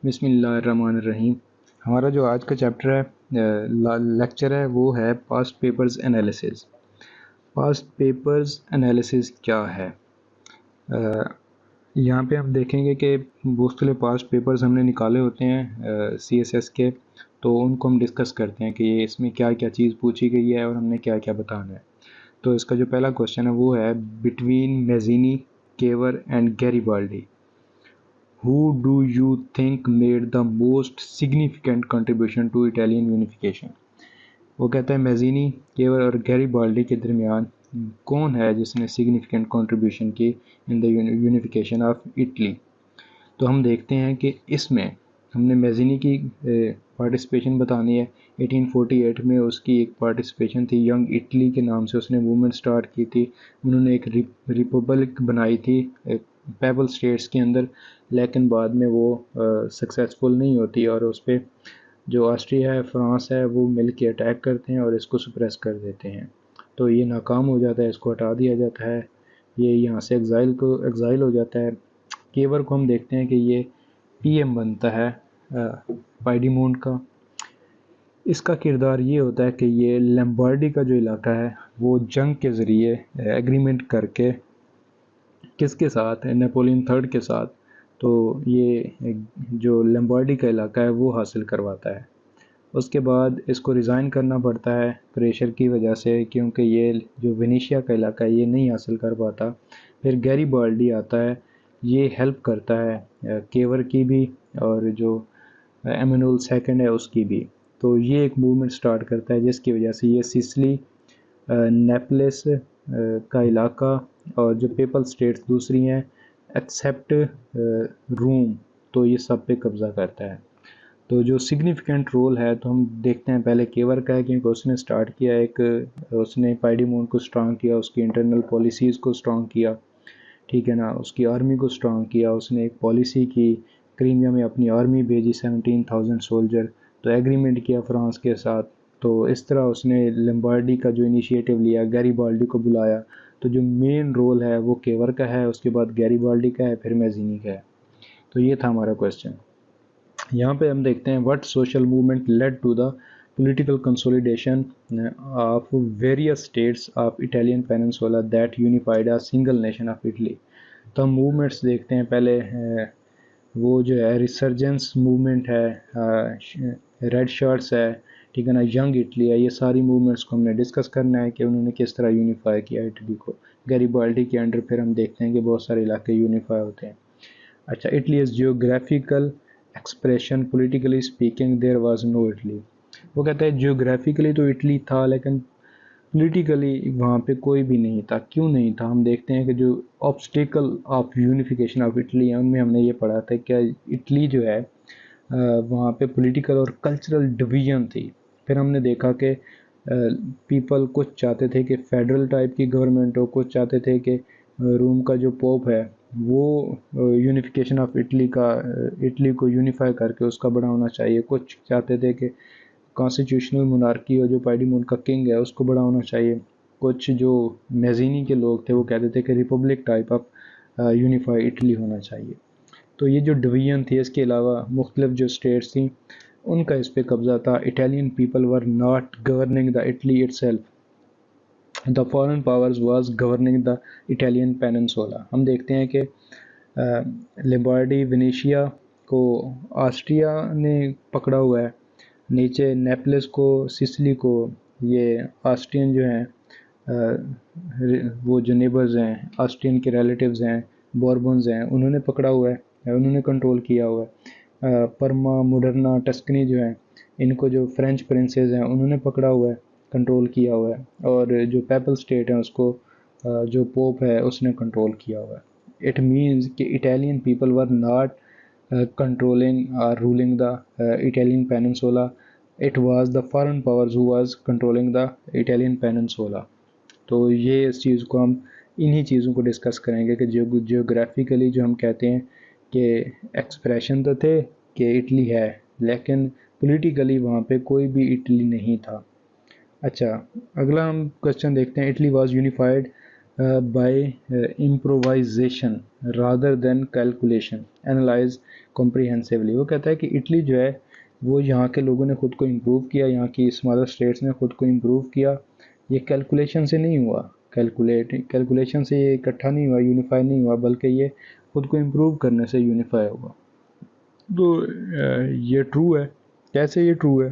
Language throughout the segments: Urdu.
بسم اللہ الرحمن الرحیم۔ ہمارا جو آج کا چیپٹر ہے لیکچر ہے وہ ہے past papers analysis. Past papers analysis کیا ہے؟ یہاں پہ ہم دیکھیں گے کہ مختلف پاسٹ پیپرز ہم نے نکالے ہوتے ہیں سی ایس ایس کے، تو ان کو ہم ڈسکس کرتے ہیں کہ یہ اس میں کیا کیا چیز پوچھی گئی ہے اور ہم نے کیا کیا بتانا ہے۔ تو اس کا جو پہلا کوشچن ہے وہ ہے between Mazzini, Cavour and Garibaldi who do you think made the most significant contribution to Italian unification؟ وہ کہتا ہے میزینی، کیور اور گیریبالڈی کے درمیان کون ہے جس نے سگنیفیکنٹ کنٹریبیوشن کی ان دا یونیفیکیشن آف اٹلی۔ تو ہم دیکھتے ہیں کہ اس میں ہم نے میزینی کی پارٹیسپیشن بتانی ہے۔ 1848 میں اس کی ایک پارٹیسپیشن تھی، ینگ اٹلی کے نام سے اس نے موومنٹ سٹارٹ کی تھی۔ انہوں نے ایک ریپبلک بنائی تھی پیبل اسٹیٹس کے اندر، لیکن بعد میں وہ سکسیسفل نہیں ہوتی اور اس پہ جو آسٹریا ہے، فرانس ہے، وہ مل کے اٹیک کرتے ہیں اور اس کو سپریس کر دیتے ہیں۔ تو یہ ناکام ہو جاتا ہے، اس کو ہٹا دیا جاتا ہے، یہ یہاں سے ایگزائل ہو جاتا ہے۔ کیور کو ہم دیکھتے ہیں کہ یہ پی ایم بنتا ہے پائیڈیمونٹ کا۔ اس کا کردار یہ ہوتا ہے کہ یہ لمبارڈی کا جو علاقہ ہے وہ جنگ کے ذریعے ایگریمنٹ کر کے کس کے ساتھ، نیپولین تھرڈ کے ساتھ، تو یہ جو لمبارڈی کا علاقہ ہے وہ حاصل کرواتا ہے۔ اس کے بعد اس کو ریزائن کرنا پڑتا ہے پریشر کی وجہ سے، کیونکہ یہ جو وینیشیا کا علاقہ ہے یہ نہیں حاصل کر پاتا۔ پھر گیریبالڈی آتا ہے، یہ ہیلپ کرتا ہے کیور کی بھی اور جو ایمانوئل سیکنڈ ہے اس کی بھی۔ تو یہ ایک موومنٹ سٹارٹ کرتا ہے جس کی وجہ سے یہ سسلی، نیپلس کا علاقہ اور جو پیپل اسٹیٹس دوسری ہیں ایکسیپٹ روم، تو یہ سب پہ قبضہ کرتا ہے۔ تو جو سگنیفیکنٹ رول ہے تو ہم دیکھتے ہیں پہلے کیور کا ہے، کیونکہ اس نے سٹارٹ کیا اس نے پائیڈیمونٹ کو سٹرانگ کیا، اس کی انٹرنل پالیسیز کو سٹرانگ کیا، ٹھیک ہے نا، اس کی آرمی کو سٹرانگ کیا، اس نے ایک پالیسی کی، کریمیا میں اپنی آرمی بھیجی 17,000 سولجر، تو ایگریمنٹ کیا فرانس کے ساتھ۔ تو اس طرح اس نے لمبارڈی کا جو انیشیٹو لیا، گیریبالڈی کو بلایا۔ تو جو مین رول ہے وہ کیور کا ہے، اس کے بعد گیریبالڈی کا ہے، پھر میزینی کا ہے۔ تو یہ تھا ہمارا کویسچن۔ یہاں پہ ہم دیکھتے ہیں what social movement led to the political consolidation of various states of Italian peninsula that unified a single nation of Italy۔ تو ہم موومنٹس دیکھتے ہیں، پہلے وہ جو ہے ریسرجنس موومنٹ ہے، ریڈ شرٹس ہے، ٹھیک ہے نا، ینگ اٹلی ہے، یہ ساری موومنٹس کو ہم نے ڈسکس کرنا ہے کہ انہوں نے کس طرح یونیفائی کیا اٹلی کو۔ گیریبالڈی کے انڈر پھر ہم دیکھتے ہیں کہ بہت سارے علاقے یونیفائی ہوتے ہیں۔ اچھا، Italy is geographical expression, politically speaking there was no Italy. وہ کہتا ہے جیوگرافیکلی تو اٹلی تھا لیکن پولیٹیکلی وہاں پہ کوئی بھی نہیں تھا۔ کیوں نہیں تھا؟ ہم دیکھتے ہیں کہ جو obstacle of unification of Italy ہیں ان میں ہم نے یہ پڑھا تھا کہ اٹلی جو ہے وہاں پہ پولیٹیکل اور کلچرل ڈویژن تھی۔ پھر ہم نے دیکھا کہ پیپل کچھ چاہتے تھے کہ فیڈرل ٹائپ کی گورنمنٹ ہو، کچھ چاہتے تھے کہ روم کا جو پوپ ہے وہ یونیفیکیشن آف اٹلی کو یونیفائی کر کے اس کا بڑا ہونا چاہیے، کچھ چاہتے تھے کہ کانسٹیٹیوشنل مونارکی ہو، جو پائیڈیمونٹ کا کنگ ہے اس کو بڑا ہونا چاہیے، کچھ جو میزینی کے لوگ تھے وہ کہتے تھے کہ republic type of unify Italy ہونا چاہیے۔ تو یہ جو ڈویژن تھی، اس کے علاوہ مختلف جو اسٹیٹس تھیں ان کا اس پہ قبضہ تھا۔ Italian people were not governing the Italy it self, the foreign powers was governing the Italian peninsula. ہم دیکھتے ہیں کہ لمبارڈی، وینیشیا کو آسٹریا نے پکڑا ہوا ہے، نیچے نیپلس کو، سسلی کو یہ آسٹرین جو ہیں وہ جو نیبرز ہیں، آسٹرین کے ریلیٹیوز ہیں، بوربنز ہیں، انہوں نے پکڑا ہوا ہے، انہوں نے کنٹرول کیا ہوا ہے۔ پرما، موڈرنا، ٹسکنی جو ہیں ان کو جو فرینچ پرنسز ہیں انہوں نے پکڑا ہوا ہے، کنٹرول کیا ہوا ہے، اور جو پیپل اسٹیٹ ہیں اس کو جو پوپ ہے اس نے کنٹرول کیا ہوا ہے۔ اٹ مینز کہ Italian people were not controlling اور ruling the Italian peninsula, it was the foreign powers who was controlling the Italian peninsula. تو یہ اس چیز کو ہم انہی چیزوں کو ڈسکس کریں گے کہ جیوگرافیکلی جو ہم کہتے ہیں کہ ایکسپریشن تو تھے کہ اٹلی ہے، لیکن پولیٹیکلی وہاں پہ کوئی بھی اٹلی نہیں تھا۔ اچھا، اگلا ہم کوشچن دیکھتے ہیں۔ Italy was unified by improvisation rather than calculation, analyze comprehensively. وہ کہتا ہے کہ اٹلی جو ہے وہ یہاں کے لوگوں نے خود کو امپروو کیا، یہاں کی اسمالر اسٹیٹس نے خود کو امپروو کیا، یہ کیلکولیشن سے نہیں ہوا، کیلکولیشن سے یہ اکٹھا نہیں ہوا، یونیفائی نہیں ہوا، بلکہ یہ خود کو امپروو کرنے سے یونیفائی ہوا. تو یہ ٹرو ہے. کیسے یہ ٹرو ہے؟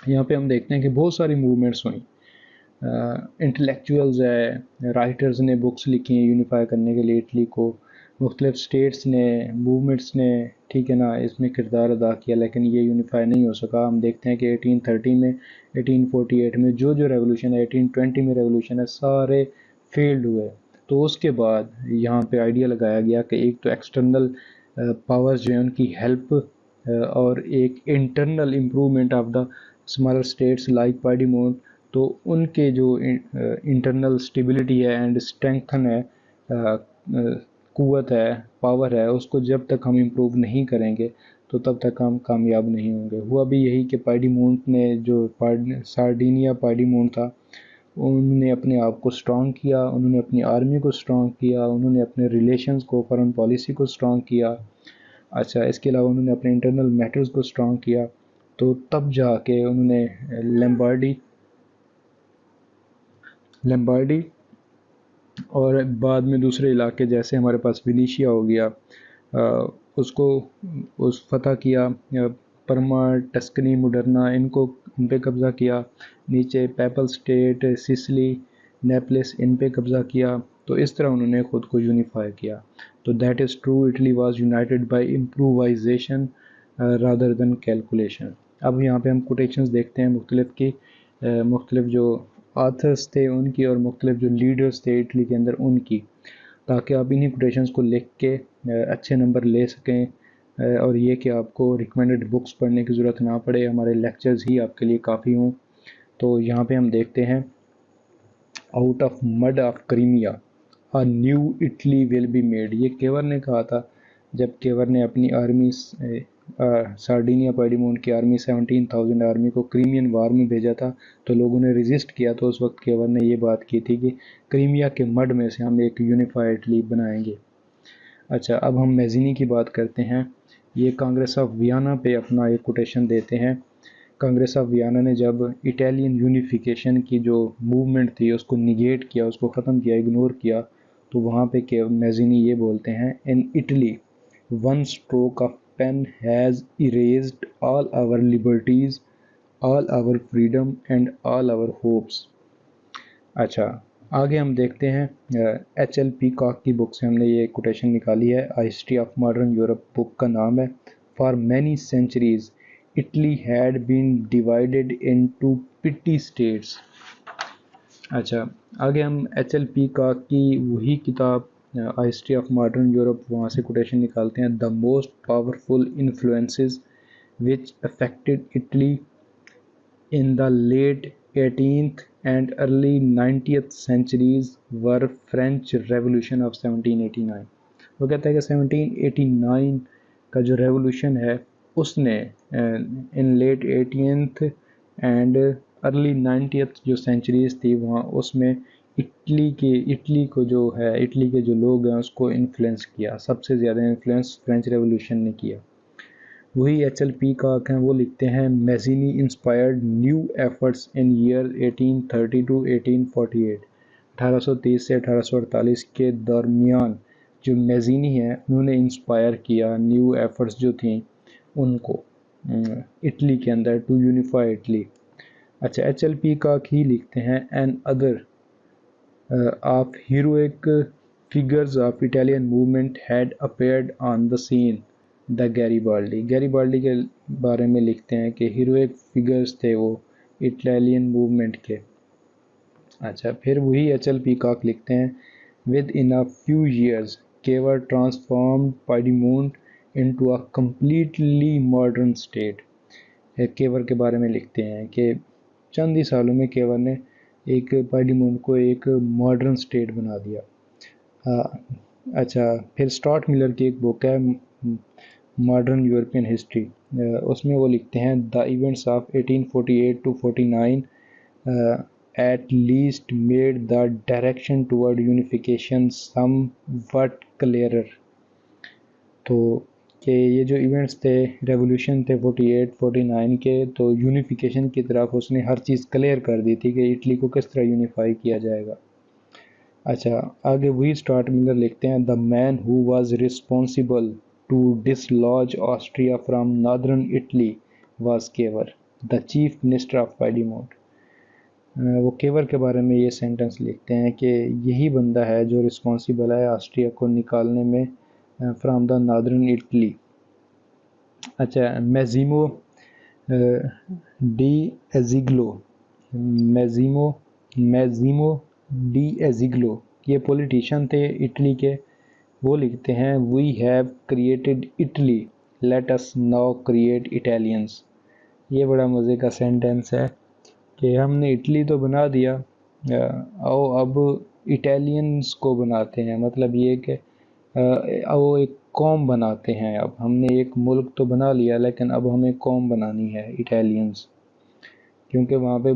یہاں پہ ہم دیکھتے ہیں کہ بہت ساری موومنٹس ہوئیں، انٹلیکچوئلز ہے، رائٹرز نے بکس لکھی ہیں یونیفائی کرنے کے لیے اٹلی کو، مختلف اسٹیٹس نے، موومنٹس نے، ٹھیک ہے نا، اس میں کردار ادا کیا، لیکن یہ یونیفائی نہیں ہو سکا. ہم دیکھتے ہیں کہ 1830 میں، 1848 میں جو ریولوشن ہے، 1820 میں ریولوشن ہے، سارے فیلڈ ہوئے. تو اس کے بعد یہاں پہ آئیڈیا لگایا گیا کہ ایک تو ایکسٹرنل پاورز جو ہیں ان کی ہیلپ اور ایک internal improvement of the smaller states like parliament. تو ان کے جو انٹرنل اسٹیبلٹی ہے اینڈ اسٹرینگتھن ہے، قوت ہے، پاور ہے، اس کو جب تک ہم امپروو نہیں کریں گے تو تب تک ہم کامیاب نہیں ہوں گے. ہوا بھی یہی کہ پارلیمنٹ نے جو سارڈینیا پارلیمنٹ تھا، انہوں نے اپنے آپ کو اسٹرانگ کیا، انہوں نے اپنی آرمی کو اسٹرانگ کیا، انہوں نے اپنے ریلیشنز کو، فارن پالیسی کو اسٹرانگ کیا. اچھا، اس کے علاوہ انہوں نے اپنے انٹرنل میٹرز کو اسٹرانگ کیا. تو تب جا کے انہوں نے لمبارڈی اور بعد میں دوسرے علاقے جیسے ہمارے پاس ونیشیا ہو گیا، اس کو فتح کیا، پرما، ٹسکنی، مڈرنا، ان پہ قبضہ کیا. نیچے پیپل اسٹیٹ، سسلی، نیپلس، ان پہ قبضہ کیا. تو اس طرح انہوں نے خود کو یونیفائی کیا. تو that is true, Italy was united by improvisation rather than calculation. اب یہاں پہ ہم کوٹیشنز دیکھتے ہیں مختلف جو آتھرس تھے ان کی اور مختلف جو لیڈرز تھے اٹلی کے اندر ان کی، تاکہ آپ انہی کوٹیشنز کو لکھ کے اچھے نمبر لے سکیں، اور یہ کہ آپ کو ریکمینڈڈ بکس پڑھنے کی ضرورت نہ پڑے، ہمارے لیکچرز ہی آپ کے لیے کافی ہوں. تو یہاں پہ ہم دیکھتے ہیں out of mid of Crimea a new Italy will be made. یہ کیور نے کہا تھا جب کیور نے اپنی آرمی، سارڈینیا پارلیمنٹ کی آرمی، 17,000 آرمی کو کریمین وار میں بھیجا تھا، تو لوگوں نے ریزسٹ کیا. تو اس وقت کیور نے یہ بات کی تھی کہ کریمیا کے مڈ میں سے ہم ایک یونیفائی اٹلی بنائیں گے. اچھا، اب ہم میزینی کی بات کرتے ہیں. یہ کانگریس آف ویانا پہ اپنا ایک کوٹیشن دیتے ہیں. کانگریس آف ویانا نے جب اٹیلین یونیفیکیشن کی جو موومنٹ تھی اس کو نگیٹ کیا، اس کو ختم کیا، اگنور کیا، تو وہاں پہ میزینی یہ بولتے ہیں، in Italy one stroke of pen has erased all our liberties, all our freedom and all our hopes. اچھا، آگے ہم دیکھتے ہیں ایچ ایل پی کاک کی بک سے ہم نے یہ کوٹیشن نکالی ہے. ہسٹری آف ماڈرن یورپ بک کا نام ہے. For many centuries Italy had been divided into پٹی اسٹیٹس. اچھا، آگے ہم ایچ ایل پی کاک کی وہی کتاب ہسٹری آف ماڈرن یورپ، وہاں سے کوٹیشن نکالتے ہیں. The most powerful influences which affected Italy in the late 18th and early 20th centuries were French Revolution of 1789. وہ کہتا ہے کہ 1789 کا جو ریولوشن ہے اس نے ان late 18th and early 90th جو سینچریز تھی وہاں اس میں اٹلی کو جو ہے، اٹلی کے جو لوگ ہیں اس کو انفلوئنس کیا. سب سے زیادہ انفلوئنس فرینچ ریولوشن نے کیا. وہی ایچ ایل پی کا ہیں، وہ لکھتے ہیں Mazzini inspired new efforts in year 1830 to 1848. 1830 سے 1848 کے درمیان جو میزینی ہیں انہوں نے انسپائر کیا نیو ایفرٹس جو تھیں ان کو اٹلی کے اندر، ٹو یونیفائی اٹلی. اچھا، ایچ ایل پی کا ہی لکھتے ہیں another of heroic figures of Italian movement had appeared on the scene, the Garibaldi. Garibaldi کے بارے میں لکھتے ہیں کہ ہیروئک فگرز تھے وہ اٹالین موومنٹ کے. اچھا، پھر وہی ایچ ایل پی کاک لکھتے ہیں with in a few years cure transformed parliament into a completely modern state. Cure کے بارے میں لکھتے ہیں کہ چند ہی سالوں میں کیور نے ایک پارلیمنٹ کو ایک ماڈرن اسٹیٹ بنا دیا. اچھا، پھر اسٹارٹ ملر کی ایک بک ہے ماڈرن یورپین ہسٹری، اس میں وہ لکھتے ہیں the events of 1848 to 49 at least made the direction toward unification somewhat clearer. تو کہ یہ جو ایونٹس تھے ریولیوشن تھے 48-49 کے، تو یونیفیکیشن کی طرف اس نے ہر چیز کلیئر کر دی تھی کہ اٹلی کو کس طرح یونیفائی کیا جائے گا. اچھا آگے وہی اسٹارٹ ملر لکھتے ہیں the man who was responsible to dislodge Austria from northern Italy was Cavour the chief minister of Piedmont. وہ کیور کے بارے میں یہ سینٹنس لکھتے ہیں کہ یہی بندہ ہے جو رسپانسبل ہے آسٹریا کو نکالنے میں فرام دا نادرن اٹلی. اچھا میزیمو ڈی ایزیگلو میزیمو ڈی ایزیگلو یہ پولیٹیشین تھے اٹلی کے. وہ لکھتے ہیں we have created Italy let us now create Italians. یہ بڑا مزے کا سینٹینس ہے کہ ہم نے اٹلی تو بنا دیا، او اب اٹالینس کو بناتے ہیں. مطلب یہ کہ او ایک قوم بناتے ہیں. اب ہم نے ایک ملک تو بنا لیا لیکن اب ہمیں قوم بنانی ہے اٹالینس، کیونکہ وہاں پہ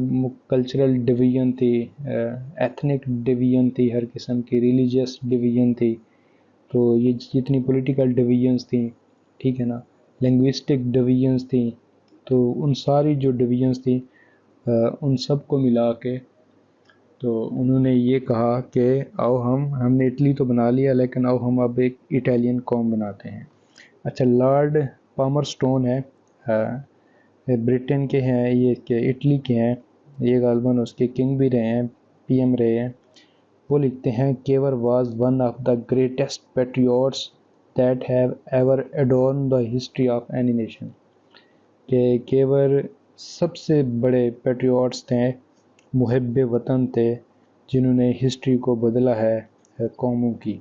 کلچرل ڈویژن تھی، ایتھنک ڈویژن تھی، ہر قسم کی ریلیجیس ڈویژن تھی. تو یہ جتنی پولیٹیکل ڈویژنس تھیں، ٹھیک ہے نا، لنگوسٹک ڈویژنس تھیں، تو ان ساری جو ڈویژنس تھیں ان سب کو ملا کے تو انہوں نے یہ کہا کہ آؤ ہم نے اٹلی تو بنا لیا لیکن آؤ ہم اب ایک اٹالین قوم بناتے ہیں. اچھا لارڈ پامر سٹون ہے، برٹن کے ہیں یہ، کہ اٹلی کے ہیں یہ، غالباً اس کے کنگ بھی رہے ہیں، پی ایم رہے ہیں. وہ لکھتے ہیں Cavour was one of the greatest patriots that have ever adorned the history of any nation. کہ کیور سب سے بڑے پیٹریوٹس تھے، محب وطن تھے، جنہوں نے ہسٹری کو بدلا ہے قوموں کی.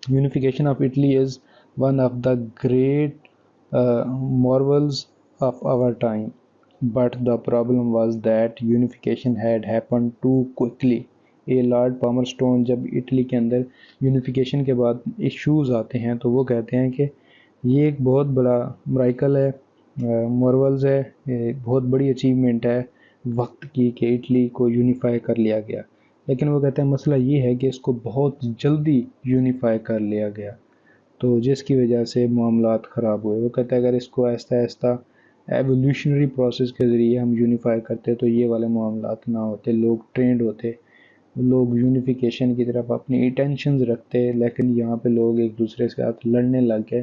Unification of Italy is one of the great marvels of our time, but the problem was that unification had happened too quickly. یہ لارڈ پامر سٹون جب اٹلی کے اندر یونیفیکیشن کے بعد ایشوز آتے ہیں تو وہ کہتے ہیں کہ یہ ایک بہت بڑا مرائکل ہے، مارولز ہے، بہت بڑی اچیومنٹ ہے وقت کی کہ اٹلی کو یونیفائی کر لیا گیا. لیکن وہ کہتے ہیں مسئلہ یہ ہے کہ اس کو بہت جلدی یونیفائی کر لیا گیا، تو جس کی وجہ سے معاملات خراب ہوئے. وہ کہتے ہیں اگر اس کو آہستہ آہستہ ایولیوشنری پروسیس کے ذریعے ہم یونیفائی کرتے تو یہ والے معاملات نہ ہوتے، لوگ ٹرینڈ ہوتے، لوگ یونیفیکیشن کی طرف اپنی انٹینشنز رکھتے. لیکن یہاں پہ لوگ ایک دوسرے کے ساتھ لڑنے لگ گئے.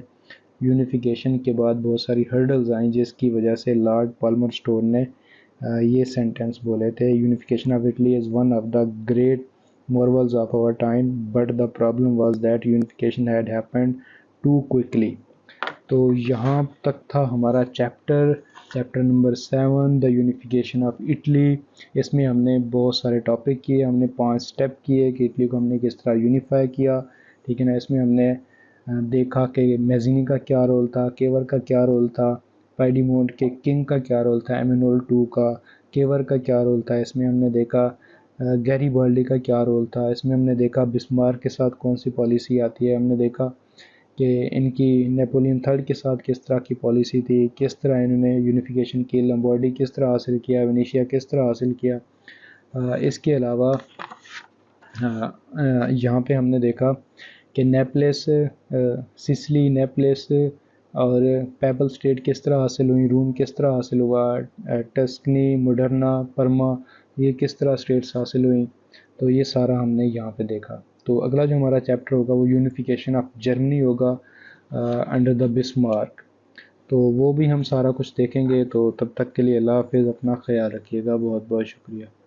یونیفیکیشن کے بعد بہت ساری ہرڈلز آئیں جس کی وجہ سے لارڈ پالمر سٹون نے یہ سینٹنس بولے تھے unification of Italy is one of the great marvels of our time, but the problem was that unification had happened too quickly. تو یہاں تک تھا ہمارا chapter number 7 the unification of Italy. اس میں ہم نے بہت سارے ٹاپک کیے، ہم نے 5 سٹیپ کیے کہ اٹلی کو ہم نے کس طرح یونیفائی کیا، ٹھیک ہے نا. اس میں ہم نے دیکھا کہ میزینی کا کیا رول تھا، کیور کا کیا رول تھا، پیڈیمونٹ کے کنگ کا کیا رول تھا، ایمینول II کا، کیور کا کیا رول تھا. اس میں ہم نے دیکھا گیری بالڈی کا کیا رول تھا. اس میں ہم نے دیکھا بسمارک کے ساتھ کون سی پالیسی آتی ہے. ہم نے دیکھا کہ ان کی نیپولین تھرڈ کے ساتھ کس طرح کی پالیسی تھی، کس طرح انہوں نے یونیفیکیشن کی، لمبارڈی کس طرح حاصل کیا، وینیشیا کس طرح حاصل کیا. اس کے علاوہ یہاں پہ ہم نے دیکھا کہ نیپلس، سسلی، نیپلس اور پیپل اسٹیٹ کس طرح حاصل ہوئی، روم کس طرح حاصل ہوا، ٹسکنی، مڈرنا، پرما، یہ کس طرح اسٹیٹس حاصل ہوئیں. تو یہ سارا ہم نے یہاں پہ دیکھا. تو اگلا جو ہمارا چیپٹر ہوگا وہ یونیفیکیشن آف جرمنی ہوگا انڈر دا بسمارک. تو وہ بھی ہم سارا کچھ دیکھیں گے. تو تب تک کے لیے اللہ حافظ، اپنا خیال رکھیے گا. بہت بہت شکریہ.